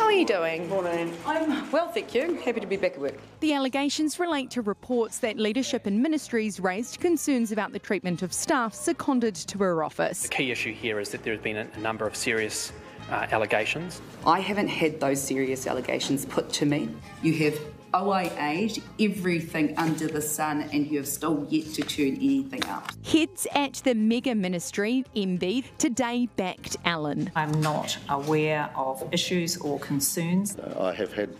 are you doing? Morning. I'm well, thank you. Happy to be back at work. The allegations relate to reports that leadership in ministries raised concerns about the treatment of staff seconded to her office. The key issue here is that there has been a number of serious allegations. I haven't had those serious allegations put to me. You have OIA'd everything under the sun and you have still yet to turn anything up. Heads at the mega ministry, MB, today backed Allan. I'm not aware of issues or concerns. I have had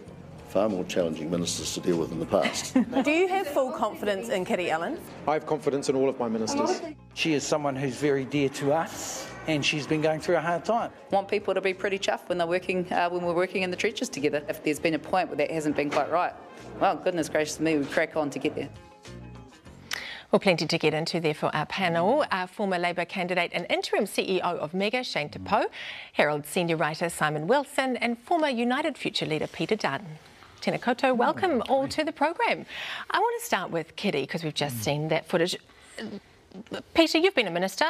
far more challenging ministers to deal with in the past. Do you have full confidence in Kiri Allan? I have confidence in all of my ministers. She is someone who's very dear to us, and she's been going through a hard time. Want people to be pretty chuffed when they're working, when we're working in the trenches together. If there's been a point where that hasn't been quite right, well, goodness gracious me, we crack on to get there. Well, plenty to get into there for our panel. Our former Labour candidate and interim CEO of Mega, Shane Tepoe, Herald senior writer Simon Wilson, and former United Future leader Peter Dunn. Tēnā koutou, welcome all to the program. I want to start with Kiri because we've just seen that footage. Peter, you've been a minister.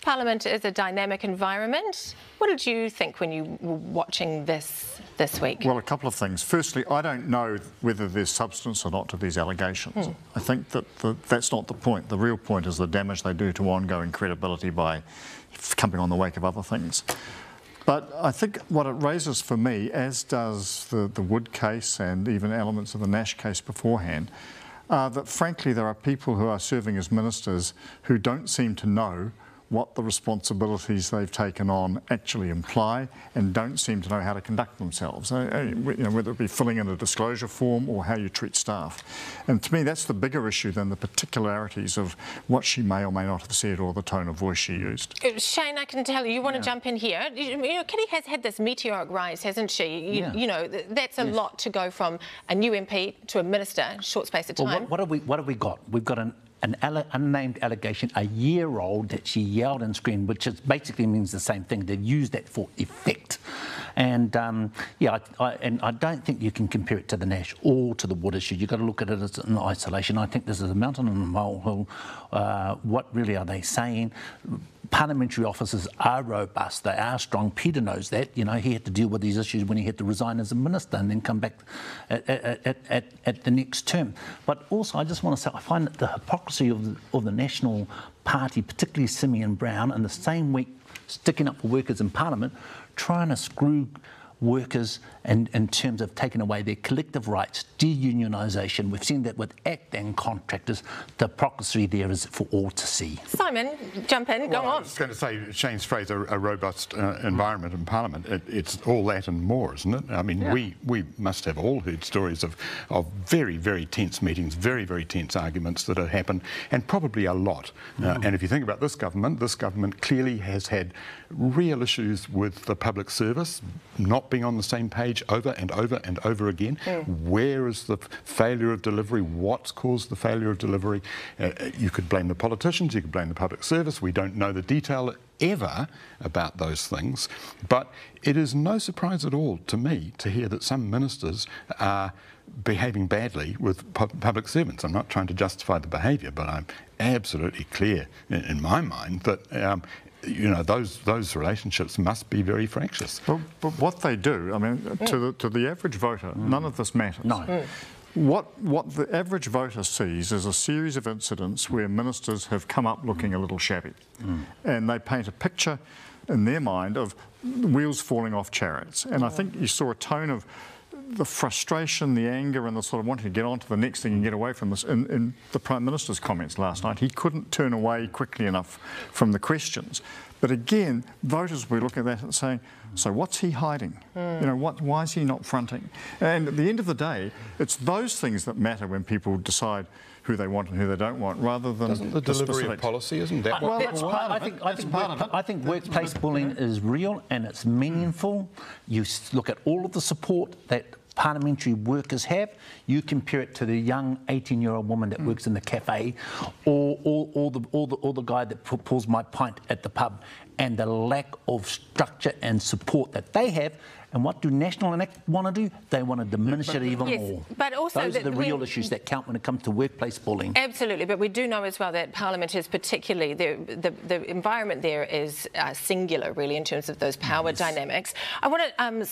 Parliament is a dynamic environment. What did you think when you were watching this week? Well, a couple of things. Firstly, I don't know whether there's substance or not to these allegations. I think that that's not the point. The real point is the damage they do to ongoing credibility by coming on the wake of other things. But I think what it raises for me, as does the Wood case and even elements of the Nash case beforehand, that frankly there are people who are serving as ministers who don't seem to know what the responsibilities they've taken on actually imply and don't seem to know how to conduct themselves, whether it be filling in a disclosure form or how you treat staff. And to me, that's the bigger issue than the particularities of what she may or may not have said or the tone of voice she used. Shane, I can tell you want to jump in here. Kiri has had this meteoric rise, hasn't she? You know, that's a lot to go from a new MP to a minister in a short space of time. Well, what have we got? We've got an unnamed allegation, a year old, that she yelled and screamed, which basically means the same thing. They've used that for effect. And I don't think you can compare it to the Nash or to the Wood issue. You've got to look at it as in isolation. I think this is a mountain and a molehill. What really are they saying? Parliamentary officers are robust, they are strong. Peter knows that. You know, he had to deal with these issues when he had to resign as a minister and then come back at the next term. But also, I just want to say, I find that the hypocrisy of the National Party, particularly Simeon Brown, in the same week sticking up for workers in Parliament, trying to screw workers in terms of taking away their collective rights, deunionisation. We've seen that with ACT and contractors. The hypocrisy there is for all to see. Simon, jump in, go on. I was going to say, Shane's phrase, a robust environment in Parliament, it's all that and more, isn't it? I mean, we must have all heard stories of very, very tense meetings, very, very tense arguments that have happened, and probably a lot. And if you think about this government clearly has had real issues with the public service, not being on the same page over and over and over again. Where is the failure of delivery? What's caused the failure of delivery? You could blame the politicians, you could blame the public service. We don't know the detail ever about those things, but it is no surprise at all to me to hear that some ministers are behaving badly with public servants. I'm not trying to justify the behaviour, but I'm absolutely clear in my mind that you know, those relationships must be very fractious. But what they do, I mean, to the average voter, none of this matters. No. What the average voter sees is a series of incidents where ministers have come up looking a little shabby, and they paint a picture in their mind of wheels falling off chariots. And I think you saw a tone of the frustration, the anger, and the sort of wanting to get on to the next thing and get away from this in the Prime Minister's comments last night. He couldn't turn away quickly enough from the questions. But again, voters will look at that and saying, so what's he hiding? You know, why is he not fronting? And at the end of the day, it's those things that matter when people decide who they want and who they don't want, rather than the delivery of policy, isn't that what that's part of it? I think workplace bullying is real and it's meaningful. You look at all of the support that parliamentary workers have, you compare it to the young 18-year-old woman that works in the cafe, or the guy that pours my pint at the pub, and the lack of structure and support that they have. And what do National and ACT want to do? They want to diminish it even more. But also those are the real issues that count when it comes to workplace bullying. Absolutely, but we do know as well that Parliament is particularly, the environment there is singular, really, in terms of those power dynamics. I want to